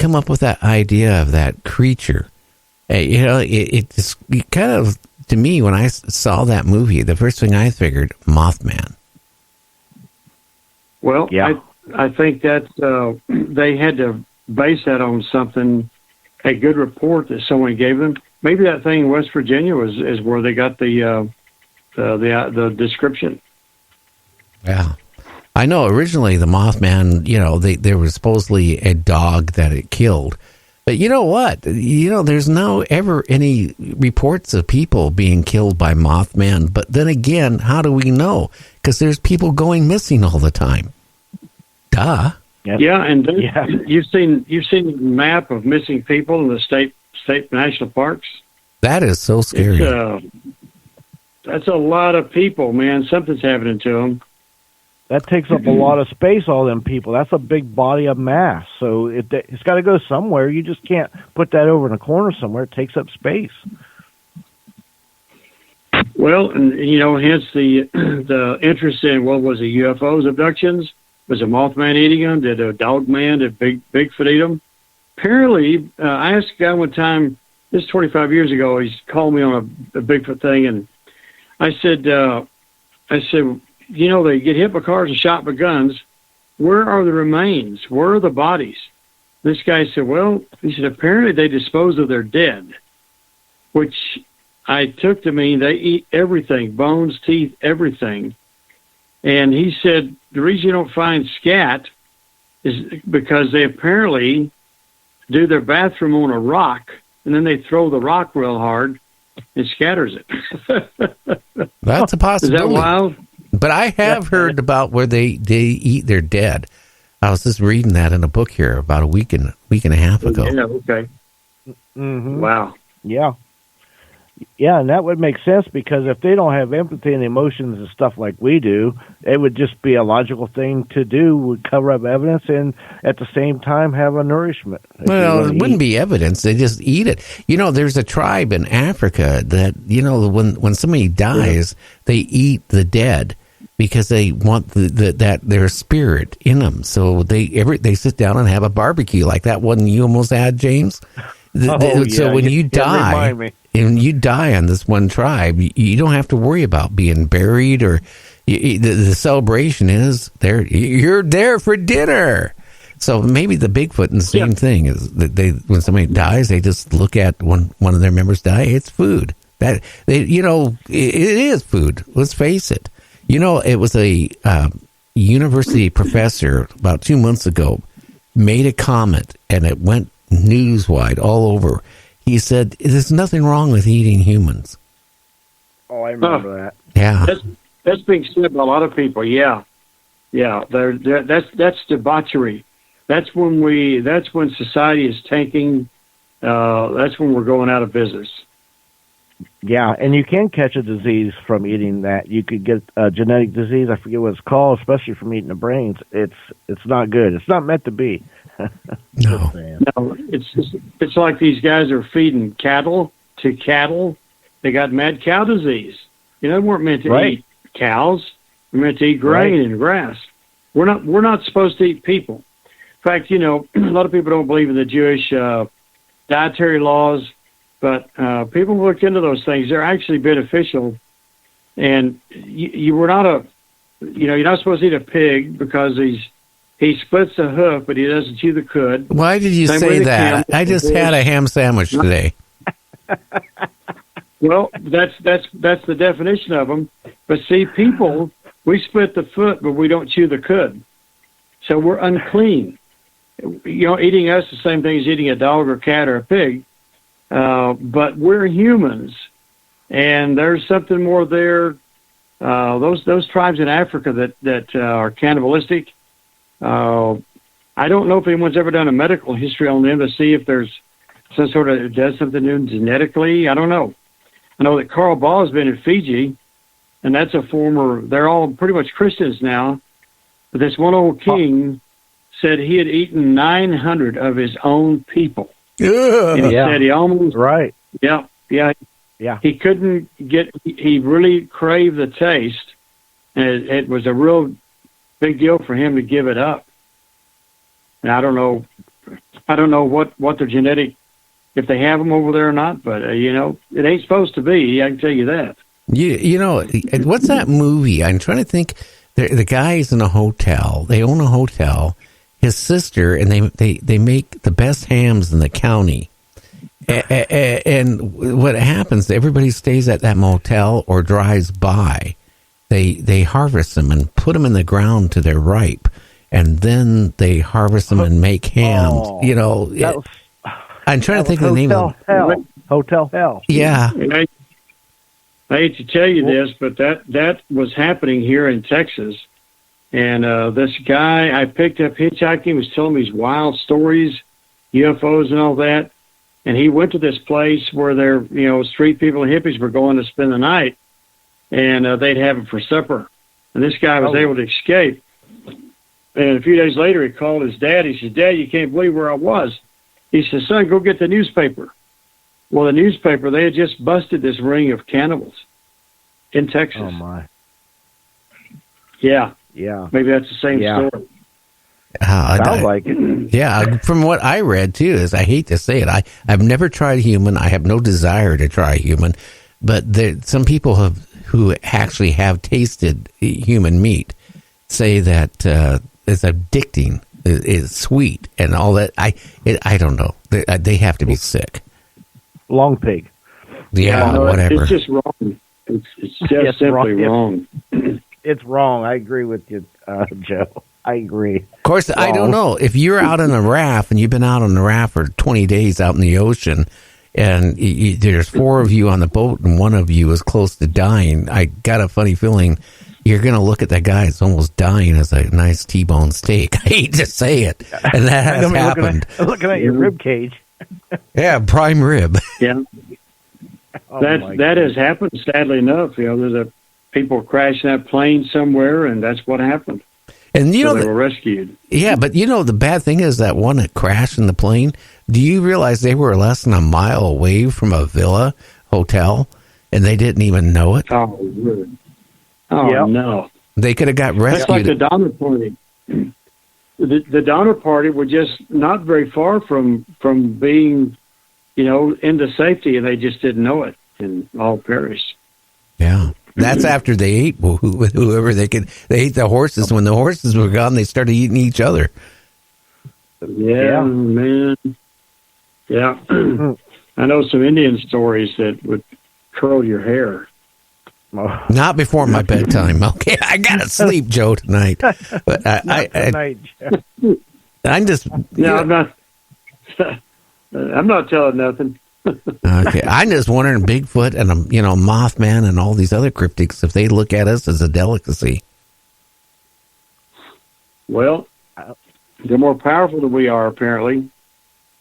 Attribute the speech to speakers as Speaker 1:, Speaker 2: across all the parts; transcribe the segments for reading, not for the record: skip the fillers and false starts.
Speaker 1: come up with that idea of that creature? It kind of, to me, when I saw that movie, the first thing I figured, Mothman.
Speaker 2: Well, yeah. I think that they had to base that on something, a good report that someone gave them. Maybe that thing in West Virginia is where they got the description.
Speaker 1: Yeah. I know originally the Mothman, there was supposedly a dog that it killed. But you know what? There's no ever any reports of people being killed by Mothman. But then again, how do we know? Because there's people going missing all the time. Duh.
Speaker 2: Yep. Yeah, and you've seen the map of missing people in the state national parks.
Speaker 1: That is so scary.
Speaker 3: That's a lot of people, man. Something's happening to them.
Speaker 4: That takes up a lot of space, all them people. That's a big body of mass. So it's got to go somewhere. You just can't put that over in a corner somewhere. It takes up space.
Speaker 3: Well, and hence the interest in what was it, UFOs abductions? Was a Mothman eating them? Did a dog man? Did Bigfoot eat them? Apparently, I asked a guy one time, this is 25 years ago, he's called me on a Bigfoot thing, and I said, they get hit by cars and shot by guns. Where are the remains? Where are the bodies? This guy said, apparently they dispose of their dead, which I took to mean they eat everything, bones, teeth, everything. And he said the reason you don't find scat is because they apparently do their bathroom on a rock, and then they throw the rock real hard and scatters it.
Speaker 1: That's a possibility.
Speaker 3: Is that wild?
Speaker 1: But I have heard about where they eat their dead. I was just reading that in a book here about a week and a half ago.
Speaker 3: Yeah, okay.
Speaker 4: Mm-hmm.
Speaker 3: Wow.
Speaker 4: Yeah. Yeah, and that would make sense because if they don't have empathy and emotions and stuff like we do, it would just be a logical thing to do, would cover up evidence and at the same time have a nourishment.
Speaker 1: Well, it wouldn't be evidence. They just eat it. There's a tribe in Africa that, when somebody dies, they eat the dead because they want that their spirit in them. So they sit down and have a barbecue like that one you almost had, James. So when you die, and you die on this one tribe, you don't have to worry about being buried or the celebration is there. You're there for dinner. So maybe the Bigfoot and the same thing is that when somebody dies, they just look at when one of their members die. It's food. It is food. Let's face it. It was a university professor about 2 months ago made a comment, and it went newswide all over. He said, "There's nothing wrong with eating humans."
Speaker 4: Oh, I remember that.
Speaker 1: Yeah,
Speaker 3: that's being said by a lot of people. Yeah. That's debauchery. That's when society is tanking. That's when we're going out of business.
Speaker 4: Yeah, and you can catch a disease from eating that. You could get a genetic disease. I forget what it's called, especially from eating the brains. It's not good. It's not meant to be.
Speaker 1: No,
Speaker 3: it's like these guys are feeding cattle to cattle. They got mad cow disease. They weren't meant to eat cows. They're meant to eat grain and grass. We're not supposed to eat people. In fact, a lot of people don't believe in the Jewish dietary laws, but people look into those things. They're actually beneficial. And you're not supposed to eat a pig because he splits the hoof, but he doesn't chew the cud.
Speaker 1: Why did you say that? I just had a ham sandwich today.
Speaker 3: Well, that's the definition of them. But see, people, we split the foot, but we don't chew the cud. So we're unclean. Eating us the same thing as eating a dog or cat or a pig. But we're humans, and there's something more there. Those tribes in Africa that are cannibalistic. I don't know if anyone's ever done a medical history on them to see if there's some sort of does something new genetically. I don't know. I know that Carl Ball has been in Fiji, and that's they're all pretty much Christians now. But this one old king said he had eaten 900 of his own people. And he said he almost...
Speaker 4: Right.
Speaker 3: Yeah. He couldn't he really craved the taste, and it was a real big deal for him to give it up. And I don't know
Speaker 2: I don't know what their genetic, if they have them over there or not, but it ain't supposed to be. I can tell you that.
Speaker 1: You know, what's that movie? I'm trying to think. The guy's in a hotel. They own a hotel. His sister, and they make the best hams in the county. And what happens, everybody stays at that motel or drives by. They harvest them and put them in the ground till they're ripe. And then they harvest them and make hams. I'm trying to think of the name of
Speaker 4: it. Hotel Hell.
Speaker 1: Yeah.
Speaker 2: I hate to tell you this, but that was happening here in Texas. And this guy I picked up hitchhiking was telling me these wild stories, UFOs and all that. And he went to this place where their street people and hippies were going to spend the night, and they'd have it for supper. And this guy was able to escape. And a few days later, he called his dad. He said, "Dad, you can't believe where I was." He said, "Son, go get the newspaper." Well, the newspaper, they had just busted this ring of cannibals in Texas.
Speaker 4: Oh, my.
Speaker 2: Yeah.
Speaker 4: Yeah.
Speaker 2: Maybe that's the same story.
Speaker 4: Sounds like it.
Speaker 1: Yeah, from what I read, too, is I hate to say it, I've never tried human. I have no desire to try human. But some people who actually have tasted human meat say that it's addicting, it's sweet, and all that. I don't know. They have to be sick.
Speaker 4: Long pig.
Speaker 1: Yeah, whatever.
Speaker 2: It's just wrong. It's just simply wrong.
Speaker 4: It's wrong. I agree with you, Joe. I agree.
Speaker 1: Of course, I don't know. If you're out on a raft and you've been out on a raft for 20 days out in the ocean, and there's 4 of you on the boat and one of you is close to dying, I got a funny feeling you're going to look at that guy that's almost dying as a nice T-bone steak. I hate to say it. And that has happened.
Speaker 4: Looking at your rib cage.
Speaker 1: Yeah, prime rib.
Speaker 2: Yeah. That has happened, sadly enough. There's people crashing that plane somewhere, and that's what happened.
Speaker 1: And they
Speaker 2: were rescued.
Speaker 1: Yeah, but the bad thing is that one that crashed in the plane, do you realize they were less than a mile away from a villa hotel, and they didn't even know it?
Speaker 2: Oh, really? Oh, no.
Speaker 1: They could have got rescued.
Speaker 2: That's like the Donner Party. The Donner Party were just not very far from being, into safety, and they just didn't know it, and all perished.
Speaker 1: Yeah. That's after they ate whoever they could. They ate the horses. When the horses were gone, they started eating each other.
Speaker 2: Yeah, man. Yeah. I know some Indian stories that would curl your hair.
Speaker 1: Not before my bedtime. Okay, I gotta sleep, Joe, tonight. But I'm just.
Speaker 2: I'm not. I'm not telling nothing.
Speaker 1: Okay, I'm just wondering, Bigfoot and Mothman and all these other cryptics, if they look at us as a delicacy.
Speaker 2: Well, they're more powerful than we are. Apparently,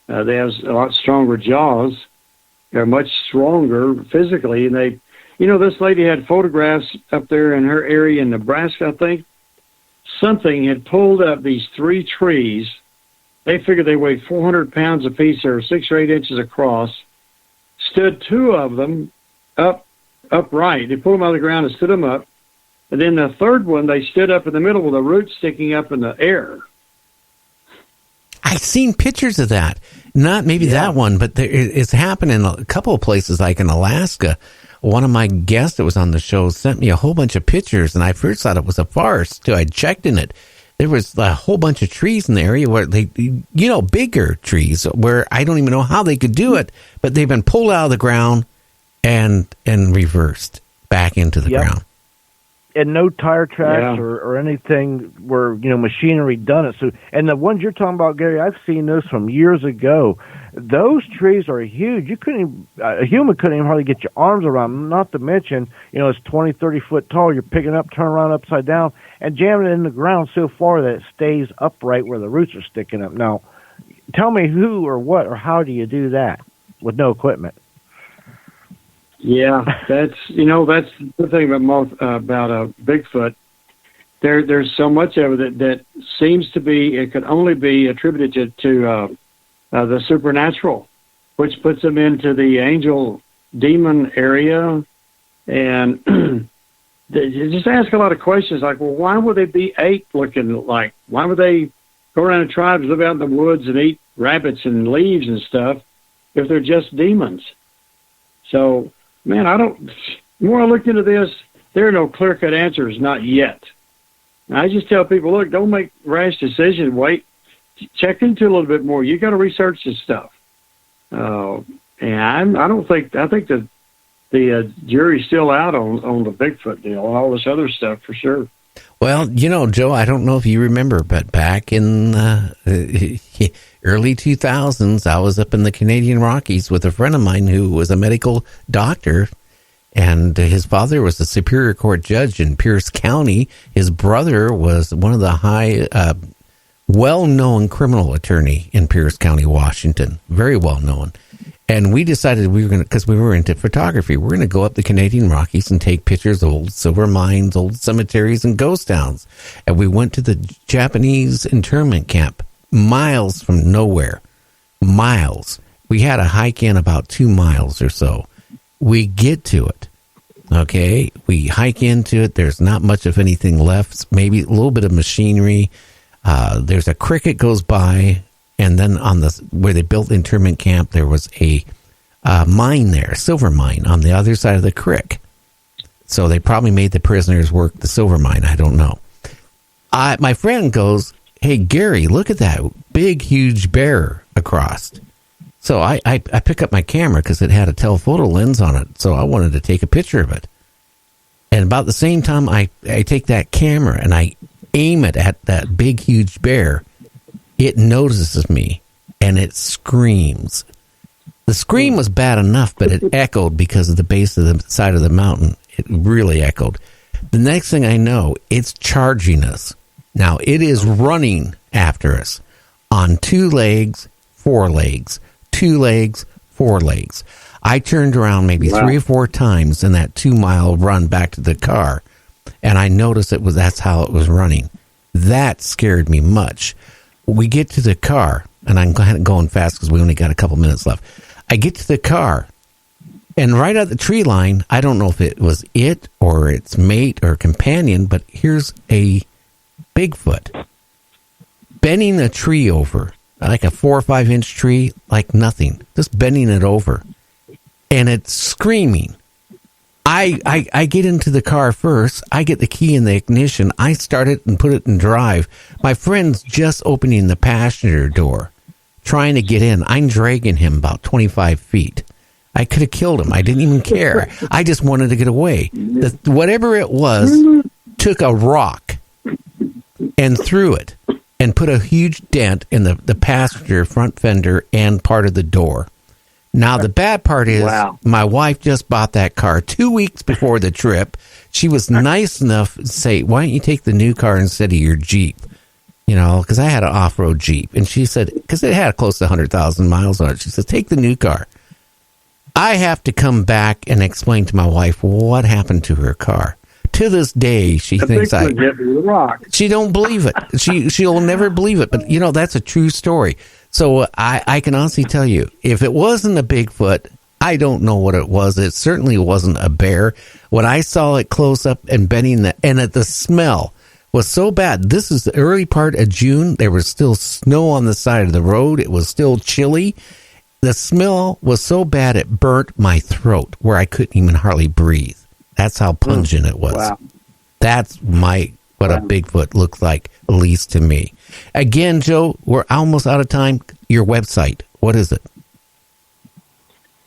Speaker 2: they have a lot stronger jaws. They're much stronger physically, and they. This lady had photographs up there in her area in Nebraska. I think something had pulled up these 3 trees. They figured they weighed 400 pounds apiece, or 6 or 8 inches across. Stood 2 of them upright. They pulled them out of the ground and stood them up. And then the third one, they stood up in the middle with the roots sticking up in the air.
Speaker 1: I've seen pictures of that. Not maybe that one, but it's happened in a couple of places, like in Alaska. One of my guests that was on the show sent me a whole bunch of pictures, and I first thought it was a farce till I checked in it. There was a whole bunch of trees in the area where bigger trees where I don't even know how they could do it, but they've been pulled out of the ground and reversed back into the ground.
Speaker 4: And no tire tracks or anything where, machinery done it. So, and the ones you're talking about, Gary, I've seen those from years ago. Those trees are huge. A human couldn't even hardly get your arms around them, not to mention, it's 20, 30 foot tall. You're picking up, turn around upside down, and jamming it in the ground so far that it stays upright where the roots are sticking up. Now, tell me who or what or how do you do that with no equipment?
Speaker 2: Yeah, that's the thing about Bigfoot. There's so much of it that seems to be, it could only be attributed to the supernatural, which puts them into the angel demon area, and they just ask a lot of questions like, well, why would they be ape looking like? Why would they? Of go around in tribes, live out in the woods, and eat rabbits and leaves and stuff if they're just demons. So, man, the more I look into this, there are no clear-cut answers, not yet. And I just tell people, look, don't make rash decisions. Wait, check into it a little bit more. You got to research this stuff. And I think that the jury's still out on the Bigfoot deal and all this other stuff for sure.
Speaker 1: Well, Joe, I don't know if you remember, but back in early 2000s, I was up in the Canadian Rockies with a friend of mine who was a medical doctor, and his father was a Superior Court judge in Pierce County. His brother was one of the high, well-known criminal attorney in Pierce County, Washington, very well-known. And we decided we were going to, because we were into photography, we're going to go up the Canadian Rockies and take pictures of old silver mines, old cemeteries, and ghost towns. And we went to the Japanese internment camp, miles from nowhere. Miles. We had a hike in about 2 miles or so. We get to it. Okay. We hike into it. There's not much of anything left. Maybe a little bit of machinery. There's a cricket goes by. And then where they built the internment camp, there was a mine there, a silver mine on the other side of the creek. So they probably made the prisoners work the silver mine. I don't know. My friend goes, "Hey, Gary, look at that big, huge bear across." So I pick up my camera because it had a telephoto lens on it. So I wanted to take a picture of it. And about the same time I take that camera and I aim it at that big, huge bear, it notices me, and it screams. The scream was bad enough, but it echoed because of the base of the side of the mountain. It really echoed. The next thing I know, it's charging us. Now, it is running after us on 2 legs, 4 legs, 2 legs, 4 legs. I turned around maybe 3 or 4 times in that 2-mile run back to the car, and I noticed that's how it was running. That scared me much. We get to the car, and I'm kind of going fast because we only got a couple minutes left. I get to the car, and right at the tree line, I don't know if it was it or its mate or companion, but here's a Bigfoot bending a tree over, like a 4 or 5 inch tree, like nothing, just bending it over, and it's screaming. I get into the car first. I get the key in the ignition. I start it and put it in drive. My friend's just opening the passenger door, trying to get in. I'm dragging him about 25 feet. I could have killed him. I didn't even care. I just wanted to get away. Whatever it was took a rock and threw it and put a huge dent in the passenger front fender and part of the door. Now, the bad part is my wife just bought that car 2 weeks before the trip. She was nice enough to say, "Why don't you take the new car instead of your Jeep?" Because I had an off-road Jeep. And she said, because it had close to 100,000 miles on it, she said, "Take the new car." I have to come back and explain to my wife what happened to her car. To this day, she thinks she don't believe it. She'll never believe it. But, that's a true story. So I can honestly tell you, if it wasn't a Bigfoot, I don't know what it was. It certainly wasn't a bear. When I saw it close up and bending, the smell was so bad. This is the early part of June. There was still snow on the side of the road. It was still chilly. The smell was so bad it burnt my throat where I couldn't even hardly breathe. That's how pungent it was. Wow. That's what a Bigfoot looks like, at least to me. Again, Joe, we're almost out of time. Your website, what is it?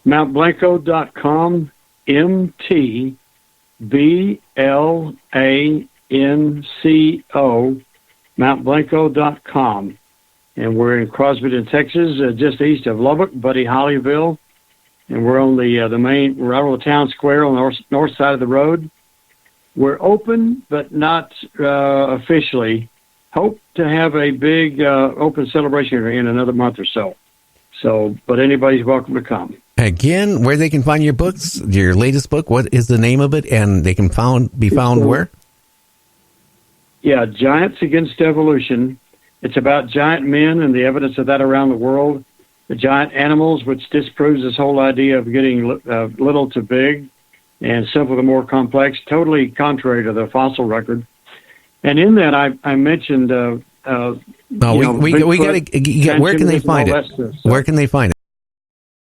Speaker 2: MountBlanco.com, MTBLANCO, MountBlanco.com. And we're in Crosbyton, Texas, just east of Lubbock, Buddy Hollyville. And we're on we're out on the town square on the north side of the road. We're open, but not officially. Hope to have a big open celebration in another month or so. But anybody's welcome to come.
Speaker 1: Again, where they can find your books, your latest book, what is the name of it? And they can be found where?
Speaker 2: Yeah, Giants Against Evolution. It's about giant men and the evidence of that around the world. The giant animals, which disproves this whole idea of getting little to big and simple to more complex, totally contrary to the fossil record. And in that, I mentioned
Speaker 1: No, we got to. Where can they find it? Where can they find it?